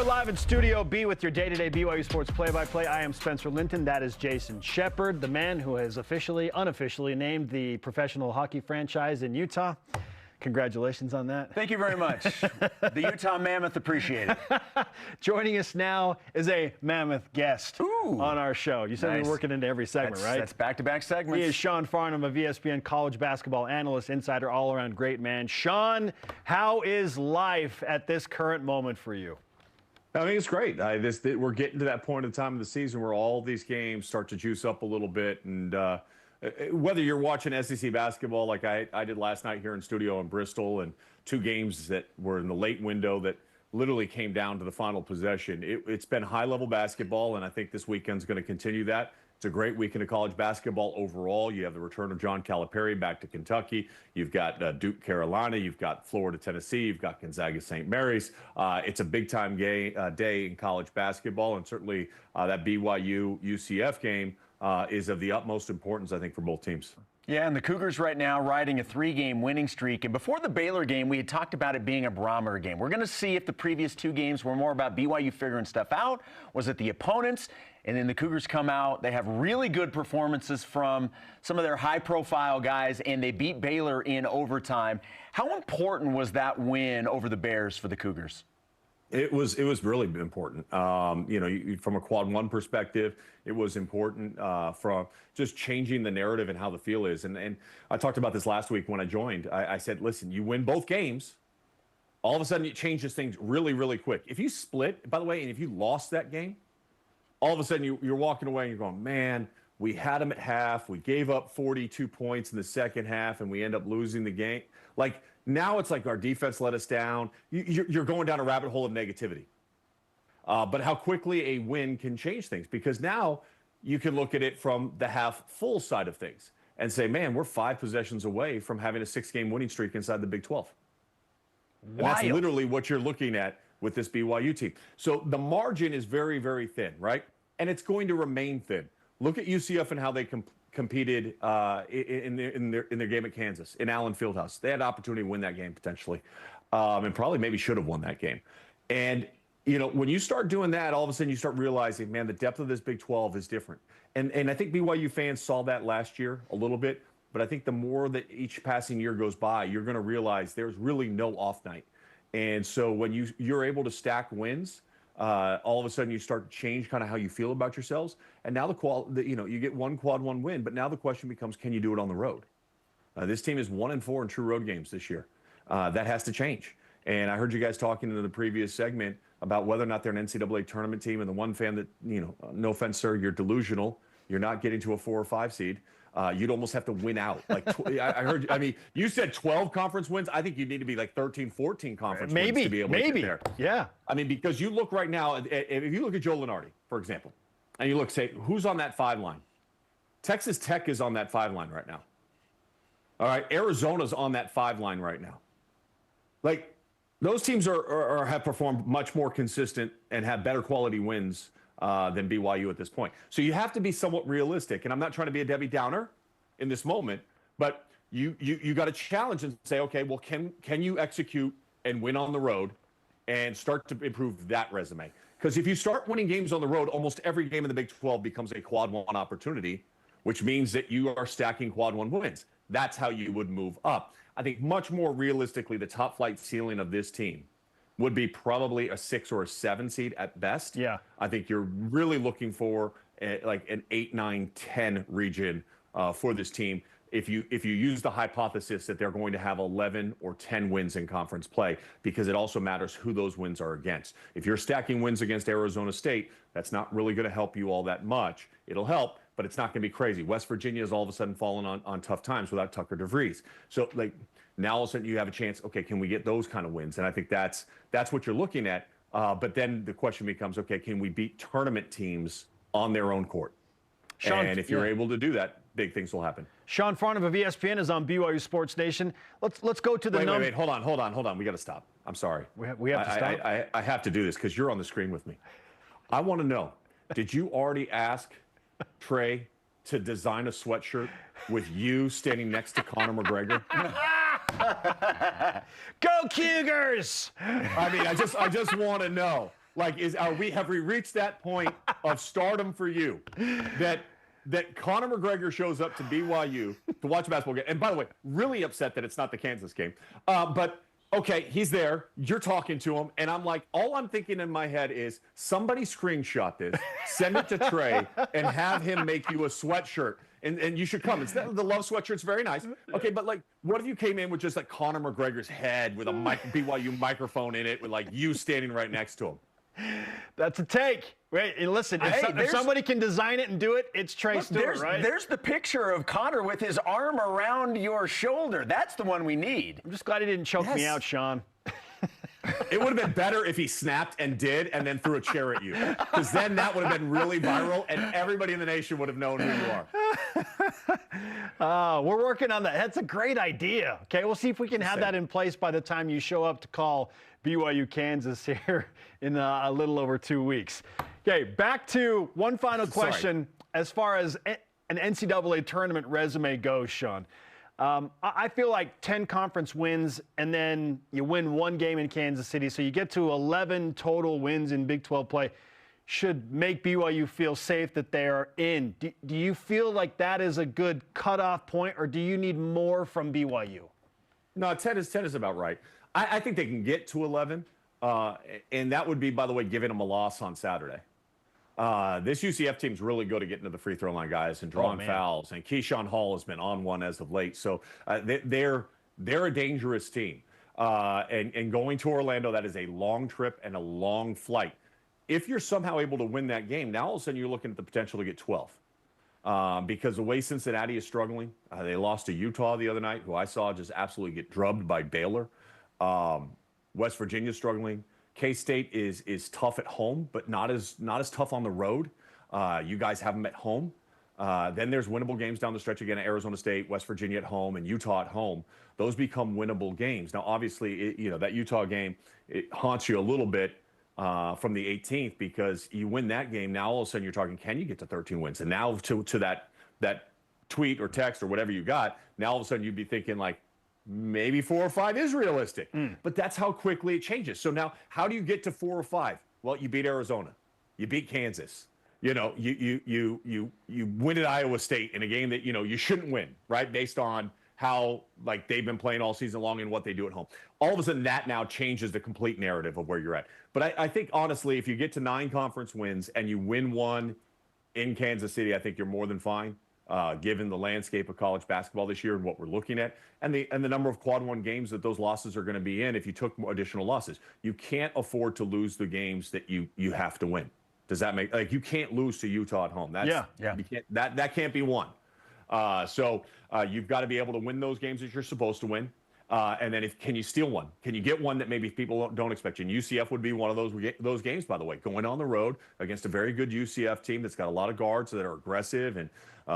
are live in Studio B with your day-to-day BYU Sports play-by-play. I am Spencer Linton. That is Jason Shepard, the man who has unofficially named the professional hockey franchise in Utah. Congratulations on that. Thank you very much. The Utah Mammoth appreciate it. Joining us now is a Mammoth guest on our show. You said nice. We're working into every segment, right? That's back-to-back segments. He is Sean Farnham of ESPN, college basketball analyst, insider, all-around great man. Sean, how is life at this current moment for you? I mean, it's great. We're getting to that point of the time of the season where all these games start to juice up a little bit. And whether you're watching SEC basketball like I did last night here in studio in Bristol, and two games that were in the late window that literally came down to the final possession, it's been high-level basketball, and I think this weekend's going to continue that. It's a great weekend of college basketball overall. You have the return of John Calipari back to Kentucky. You've got Duke, Carolina. You've got Florida, Tennessee. You've got Gonzaga, St. Mary's. It's a big-time day in college basketball, and certainly that BYU UCF game is of the utmost importance, I think, for both teams. Yeah, and the Cougars right now riding a 3-game winning streak. And before the Baylor game, we had talked about it being a barometer game. We're going to see if the previous two games were more about BYU figuring stuff out. Was it the opponents? And then the Cougars come out. They have really good performances from some of their high-profile guys, and they beat Baylor in overtime. How important was that win over the Bears for the Cougars? It was really important. From a quad one perspective, it was important from just changing the narrative and how the feel is. And I talked about this last week when I joined. I said, listen, you win both games, all of a sudden it changes things really, really quick. If you split, by the way, and if you lost that game, all of a sudden you're walking away and you're going, man, we had them at half. We gave up 42 points in the second half, and we end up losing the game. Like, now it's like our defense let us down. You're going down a rabbit hole of negativity. But how quickly a win can change things, because now you can look at it from the half-full side of things and say, man, we're 5 possessions away from having a 6-game winning streak inside the Big 12. And that's literally what you're looking at with this BYU team. So the margin is very, very thin, right? And it's going to remain thin. Look at UCF and how they competed in their game at Kansas, in Allen Fieldhouse. They had an opportunity to win that game potentially, and probably maybe should have won that game. And, when you start doing that, all of a sudden you start realizing, man, the depth of this Big 12 is different. And I think BYU fans saw that last year a little bit, but I think the more that each passing year goes by, you're going to realize there's really no off night. And so when you're able to stack wins, all of a sudden you start to change kind of how you feel about yourselves. And now you get one quad one win, but now the question becomes, can you do it on the road? This team is 1-4 in true road games this year. That has to change. And I heard you guys talking in the previous segment about whether or not they're an NCAA tournament team. And the one fan that, no offense, sir, you're delusional. You're not getting to a 4 or 5 seed. You'd almost have to win out. Like I heard, you said 12 conference wins. I think you need to be like 13, 14 conference wins to be able to get there. Yeah. Because you look right now, if you look at Joe Lunardi, for example, and you look, say, who's on that 5 line? Texas Tech is on that 5 line right now. All right, Arizona's on that 5 line right now. Like, those teams have performed much more consistent and have better quality wins than BYU at this point. So you have to be somewhat realistic. And I'm not trying to be a Debbie Downer in this moment, but you got to challenge and say, okay, well, can you execute and win on the road and start to improve that resume? Because if you start winning games on the road, almost every game in the Big 12 becomes a quad one opportunity, which means that you are stacking quad one wins. That's how you would move up. I think much more realistically, the top flight ceiling of this team would be probably a 6 or a 7 seed at best. Yeah. I think you're really looking for like an 8, 9, 10 region for this team. If you use the hypothesis that they're going to have 11 or 10 wins in conference play, because it also matters who those wins are against. If you're stacking wins against Arizona State, that's not really going to help you all that much. It'll help, but it's not going to be crazy. West Virginia has all of a sudden fallen on tough times without Tucker DeVries. So like now all of a sudden you have a chance, okay, can we get those kind of wins? And I think that's what you're looking at. But then the question becomes, okay, can we beat tournament teams on their own court? Sean, and if you're able to do that, big things will happen. Sean Farnham of ESPN is on BYU Sports Nation. Let's go to the Wait, hold on. We got to stop. I'm sorry. We have to stop? I have to do this because you're on the screen with me. I want to know, did you already ask Trey to design a sweatshirt with you standing next to Conor McGregor? Go Cougars! I mean, I just want to know. Like, have we reached that point of stardom for you that Conor McGregor shows up to BYU to watch a basketball game? And by the way, really upset that it's not the Kansas game. But okay, he's there. You're talking to him, and I'm like, all I'm thinking in my head is somebody screenshot this, send it to Trey, and have him make you a sweatshirt. And you should come. The love sweatshirt's very nice. Okay, but like, what if you came in with just like Conor McGregor's head with a BYU microphone in it, with like you standing right next to him? That's a take. Wait, and listen, if somebody can design it and do it, it's Trey Stewart, right? There's the picture of Conor with his arm around your shoulder. That's the one we need. I'm just glad he didn't choke me out, Sean. It would have been better if he snapped and then threw a chair at you, because then that would have been really viral and everybody in the nation would have known who you are. We're working on that. That's a great idea. Okay, we'll see if we can have that in place by the time you show up to call BYU Kansas here in a little over 2 weeks. Okay, back to one final question as far as an NCAA tournament resume goes, Sean. I feel like 10 conference wins, and then you win one game in Kansas City, so you get to 11 total wins in Big 12 play, should make BYU feel safe that they are in. Do you feel like that is a good cutoff point, or do you need more from BYU? No, 10 is about right. I think they can get to 11, and that would be, by the way, giving them a loss on Saturday. This UCF team's really good at getting to the free throw line, guys, and drawing fouls. And Keyshawn Hall has been on one as of late. So they're a dangerous team. And going to Orlando, that is a long trip and a long flight. If you're somehow able to win that game, now all of a sudden you're looking at the potential to get 12. Because the way Cincinnati is struggling, they lost to Utah the other night, who I saw just absolutely get drubbed by Baylor. West Virginia's struggling. K-State is tough at home, but not as tough on the road. You guys have them at home. Then there's winnable games down the stretch again at Arizona State, West Virginia at home, and Utah at home. Those become winnable games. Now, obviously, that Utah game, it haunts you a little bit from the 18th, because you win that game. Now, all of a sudden, you're talking, can you get to 13 wins? And now to that tweet or text or whatever you got, now all of a sudden you'd be thinking like, maybe 4 or 5 is realistic, but that's how quickly it changes. So now, how do you get to 4 or 5? Well, you beat Arizona, you beat Kansas, you win at Iowa State in a game that you shouldn't win, right? Based on how like they've been playing all season long and what they do at home. All of a sudden, that now changes the complete narrative of where you're at. But I think honestly, if you get to 9 conference wins and you win one in Kansas City, I think you're more than fine. Given the landscape of college basketball this year and what we're looking at, and the number of quad one games that those losses are going to be in if you took more additional losses. You can't afford to lose the games that you have to win. Does that make, like, you can't lose to Utah at home? That's, you can't, that can't be won. So you've got to be able to win those games that you're supposed to win. And then can you steal one? Can you get one that maybe people don't expect you? And UCF would be one of those games, by the way, going on the road against a very good UCF team that's got a lot of guards that are aggressive. And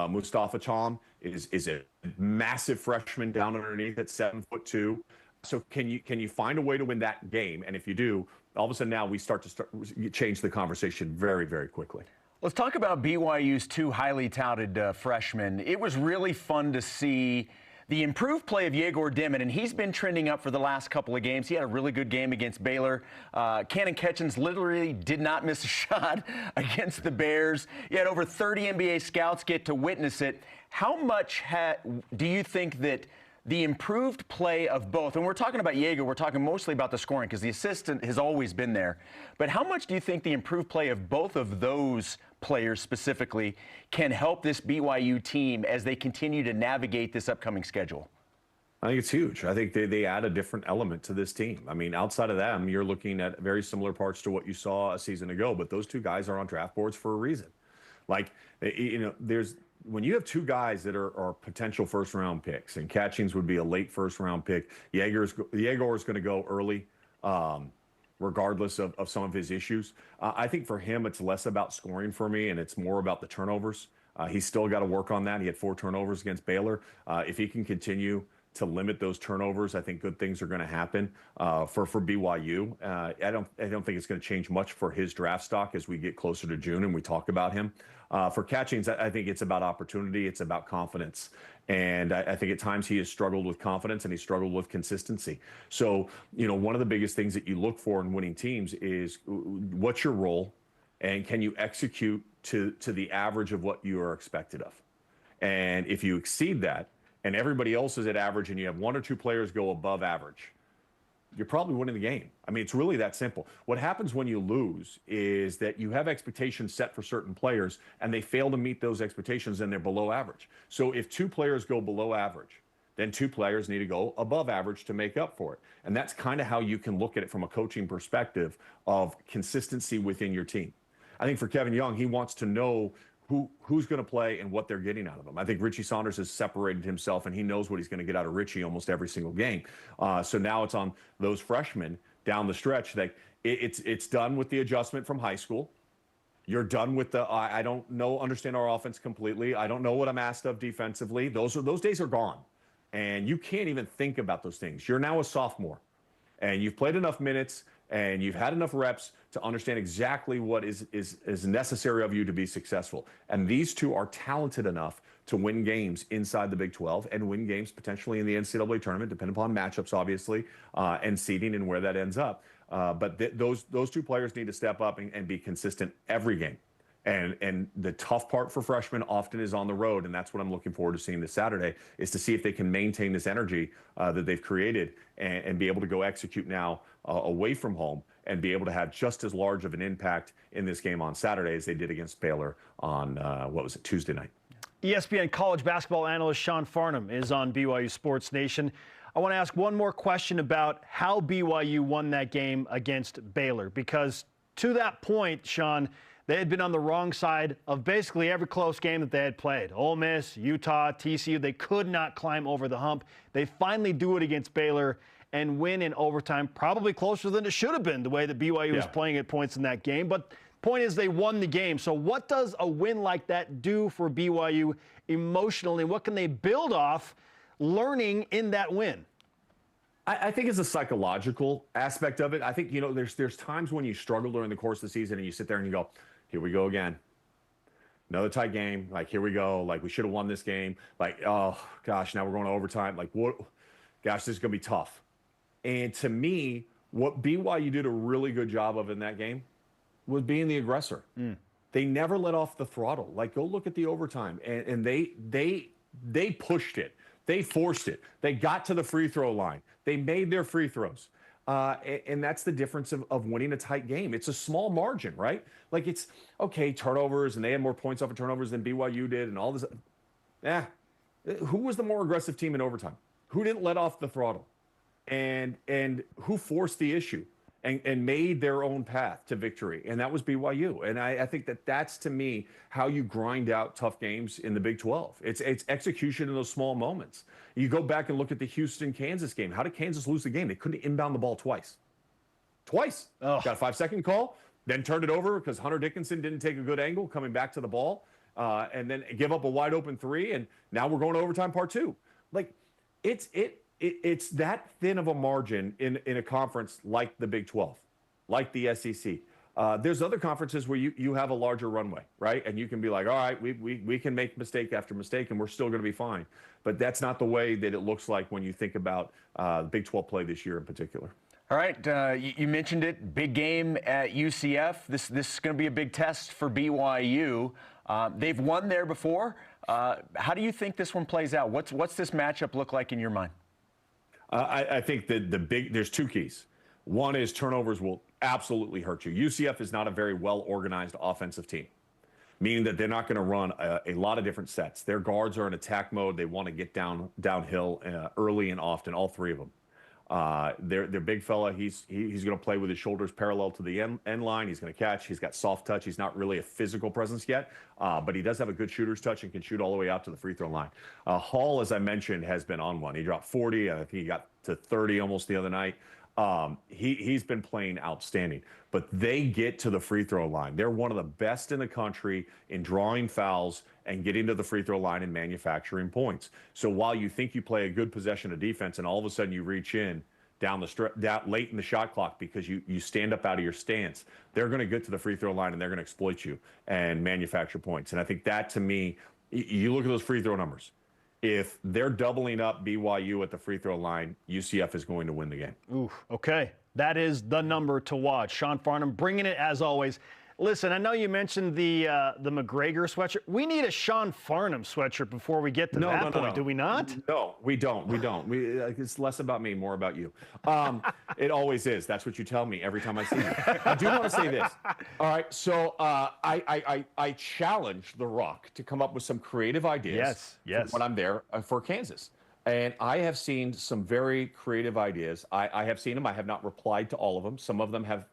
Mustafa Tom is a massive freshman down underneath at 7'2". So can you find a way to win that game? And if you do, all of a sudden now we start to change the conversation very, very quickly. Let's talk about BYU's 2 highly touted freshmen. It was really fun to see the improved play of Yegor Dimon, and he's been trending up for the last couple of games. He had a really good game against Baylor. Cannon Ketchens literally did not miss a shot against the Bears. You had over 30 NBA scouts get to witness it. How much do you think that the improved play of both, and we're talking about Yegor, we're talking mostly about the scoring because the assistant has always been there, but how much do you think the improved play of both of those players specifically can help this BYU team as they continue to navigate this upcoming schedule? I think it's huge. I think they add a different element to this team. I mean, outside of them, you're looking at very similar parts to what you saw a season ago, but those 2 guys are on draft boards for a reason. Like, when you have 2 guys that are potential first-round picks, and Catchings would be a late first-round pick, Yegor is going to go early, regardless of some of his issues. I think for him, it's less about scoring for me, and it's more about the turnovers. He's still got to work on that. He had 4 turnovers against Baylor. If he can continue to limit those turnovers, I think good things are going to happen for BYU. I don't think it's going to change much for his draft stock as we get closer to June and we talk about him. For Catchings, I think it's about opportunity. It's about confidence. And I think at times he has struggled with confidence and he struggled with consistency. So, one of the biggest things that you look for in winning teams is what's your role and can you execute to the average of what you are expected of? And if you exceed that and everybody else is at average and you have one or two players go above average, you're probably winning the game. I mean, it's really that simple. What happens when you lose is that you have expectations set for certain players and they fail to meet those expectations and they're below average. So if two players go below average, then two players need to go above average to make up for it. And that's kind of how you can look at it from a coaching perspective of consistency within your team. I think for Kevin Young, he wants to know who's going to play and what they're getting out of him. I think Richie Saunders has separated himself, and he knows what he's going to get out of Richie almost every single game. So now it's on those freshmen down the stretch that it's done with the adjustment from high school. You're done with the I don't understand our offense completely. I don't know what I'm asked of defensively. Those days are gone, and you can't even think about those things. You're now a sophomore, and you've played enough minutes and you've had enough reps to understand exactly what is necessary of you to be successful. And these two are talented enough to win games inside the Big 12 and win games potentially in the NCAA tournament, depending upon matchups, obviously, and seeding and where that ends up. But those two players need to step up and be consistent every game. And the tough part for freshmen often is on the road, and that's what I'm looking forward to seeing this Saturday, is to see if they can maintain this energy that they've created and be able to go execute now away from home and be able to have just as large of an impact in this game on Saturday as they did against Baylor on, Tuesday night. ESPN college basketball analyst Sean Farnham is on BYU Sports Nation. I want to ask one more question about how BYU won that game against Baylor, because to that point, Sean, they had been on the wrong side of basically every close game that they had played. Ole Miss, Utah, TCU, they could not climb over the hump. They finally do it against Baylor and win in overtime, probably closer than it should have been, the way that BYU was playing at points in that game. But point is, they won the game. So what does a win like that do for BYU emotionally? What can they build off learning in that win? I think it's a psychological aspect of it. I think, there's times when you struggle during the course of the season and you sit there and you go, here we go again. Another tight game. Like, here we go. Like, we should have won this game. Like, oh, gosh, now we're going to overtime. Like, what? Gosh, this is going to be tough. And to me, what BYU did a really good job of in that game was being the aggressor. They never let off the throttle. Like, go look at the overtime. And they pushed it. They forced it. They got to the free throw line. They made their free throws. And that's the difference of winning a tight game. It's a small margin, right? Like, it's, okay, turnovers, and they had more points off of turnovers than BYU did and all this. Who was the more aggressive team in overtime? Who didn't let off the throttle? And who forced the issue and made their own path to victory? And that was BYU. And I think that's, to me, how you grind out tough games in the Big 12. It's execution in those small moments. You go back and look at the Houston-Kansas game. How did Kansas lose the game? They couldn't inbound the ball twice. Got a 5-second call, then turned it over because Hunter Dickinson didn't take a good angle coming back to the ball, and then give up a wide-open three, and now we're going to overtime part two. Like, it's that thin of a margin in a conference like the Big 12, like the SEC. There's other conferences where you have a larger runway, right? And you can be like, all right, we can make mistake after mistake and we're still going to be fine. But that's not the way that it looks like when you think about Big 12 play this year in particular. All right, you mentioned it, big game at UCF. This is going to be a big test for BYU. They've won there before. How do you think this one plays out? What's this matchup look like in your mind? I think that there's two keys. One is turnovers will absolutely hurt you. UCF is not a very well-organized offensive team, meaning that they're not going to run a lot of different sets. Their guards are in attack mode. They want to get downhill early and often, all three of them. Their big fella, he's going to play with his shoulders parallel to the end line. He's going to catch. He's got soft touch. He's not really a physical presence yet, but he does have a good shooter's touch and can shoot all the way out to the free throw line. Hall, as I mentioned, has been on one. He dropped 40. I think he got to 30 almost the other night. He's been playing outstanding, but they get to the free throw line. They're one of the best in the country in drawing fouls and getting to the free throw line and manufacturing points. So while you think you play a good possession of defense and all of a sudden you reach in down late in the shot clock because you stand up out of your stance, they're going to get to the free throw line and they're going to exploit you and manufacture points. And I think that, to me, you look at those free throw numbers. If they're doubling up BYU at the free throw line, UCF is going to win the game. Ooh, okay. That is the number to watch. Sean Farnham bringing it as always. Listen, I know you mentioned the McGregor sweatshirt. We need a Sean Farnham sweatshirt before we get to that point, do we not? No, we don't. It's less about me, more about you. It always is. That's what you tell me every time I see you. I do want to say this. All right, so I challenged The Rock to come up with some creative ideas when I'm there for Kansas. And I have seen some very creative ideas. I have seen them. I have not replied to all of them. Some of them have,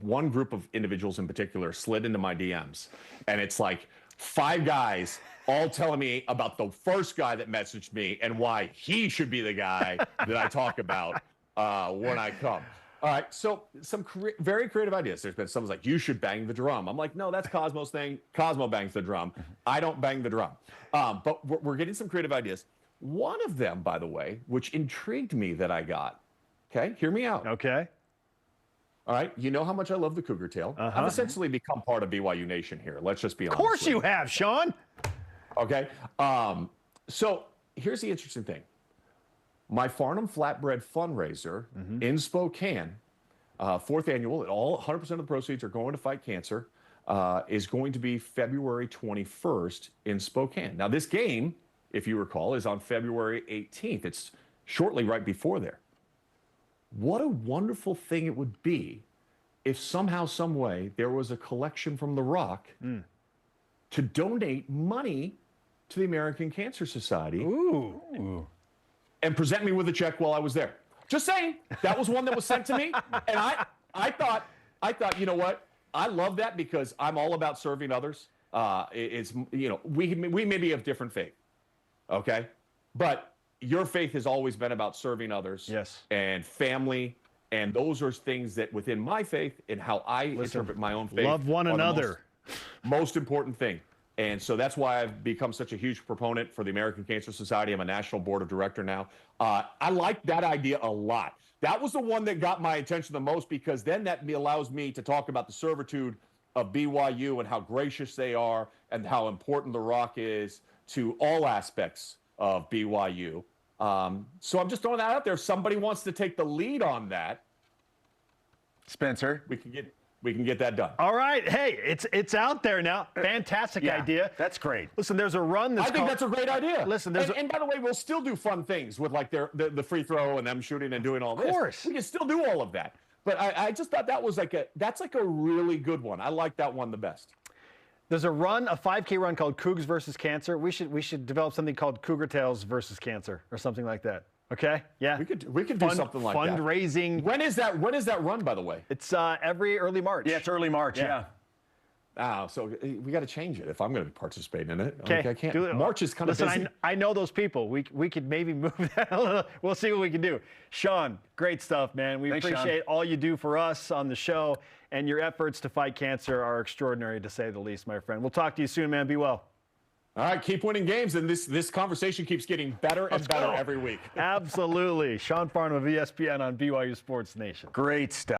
one group of individuals in particular slid into my DMs. And it's like 5 guys all telling me about the first guy that messaged me and why he should be the guy that I talk about when I come. All right, so some very creative ideas. There's been someone's like, you should bang the drum. I'm like, no, that's Cosmo's thing. Cosmo bangs the drum. I don't bang the drum. But we're getting some creative ideas. One of them, by the way, which intrigued me that I got. Okay, hear me out. Okay. All right, you know how much I love the Cougar Tail. I've essentially become part of BYU Nation here. Let's just be honest. Of course you have, Sean. Okay, so here's the interesting thing. My Farnham Flatbread fundraiser in Spokane, 4th annual, all 100% of the proceeds are going to fight cancer, is going to be February 21st in Spokane. Now, this game, if you recall, is on February 18th. It's shortly right before there. What a wonderful thing it would be if somehow, some way, there was a collection from The Rock to donate money to the American Cancer Society. And present me with a check while I was there. Just saying, that was one that was sent to me. And I thought, you know what? I love that because I'm all about serving others. It's, you know, we may be of different faith. Okay, but your faith has always been about serving others, and family, and those are things that within my faith and how I interpret my own faith. Love one another. Most important thing, and so that's why I've become such a huge proponent for the American Cancer Society. I'm a national board of director now. I like that idea a lot. That was the one that got my attention the most because then that allows me to talk about the servitude of BYU and how gracious they are and how important The Rock is to all aspects of BYU. So I'm just throwing that out there. If somebody wants to take the lead on that, Spencer, we can get that done. All right. Hey, it's out there now. Fantastic idea. That's great. Listen, there's a run I think that's a great idea. Listen, and by the way, we'll still do fun things with like the free throw and them shooting and doing all this. Of course. We can still do all of that. But I just thought that was that's a really good one. I like that one the best. There's a 5K run called Cougs versus Cancer. We should develop something called Cougar Tails versus Cancer or something like that. Okay? Yeah. We could do something like that. Fundraising. When is that run, by the way? It's every early March. Yeah, it's early March. Yeah. So we got to change it if I'm going to participate in it. Okay. I can't. March is kind of busy. Listen, I know those people. We could maybe move that a little. We'll see what we can do. Sean, great stuff, man. We appreciate all you do for us on the show, and your efforts to fight cancer are extraordinary, to say the least, my friend. We'll talk to you soon, man. Be well. All right, keep winning games, and this conversation keeps getting better and better every week. Absolutely. Sean Farnham of ESPN on BYU Sports Nation. Great stuff.